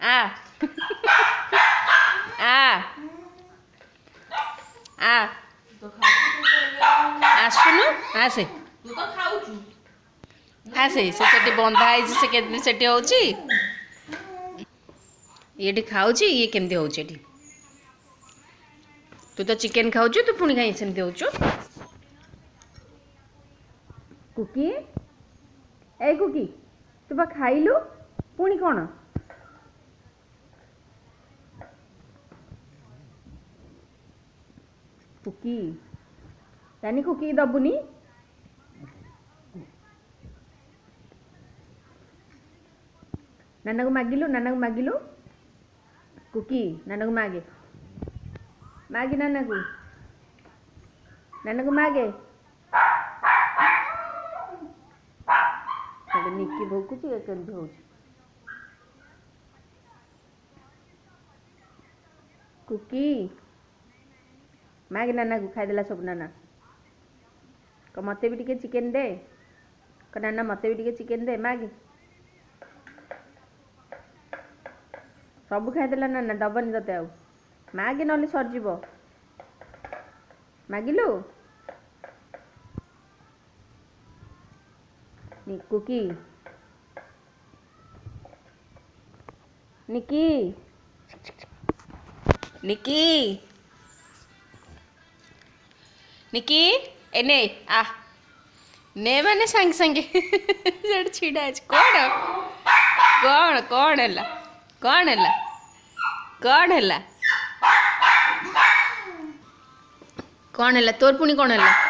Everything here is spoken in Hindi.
आ आ आ आसुनु आसे आसे से बंधा है से केदिन सेठी होची ये खाऊची ये केमती होची एठी तू तो चिकन खाऊଛୁ तू पुणी कहीं सेमती होचु कुकी ए कुकी तू बा खाइलु पुणी कौन कुकी यानी कुकी दबुनी नाना को मागिलु कुकी नाना को मागे मागे नाना को मागे निक्की भोकुची केमती हो कुकी मागे नाना को खाईदेला सब नाना क मते भी टिके चिकन दे क नाना मते भी टिके चिकन दे मागे सब खाईदेला नाना दबनी तते आउ मागे नले सरजिब मागिलु कुकी निकी निकी निकी एने आ ने माने संग संगे जड़ छिड़ा कौन कौन कौन है कौन है कौन है कौन है तोर पुणी कौन है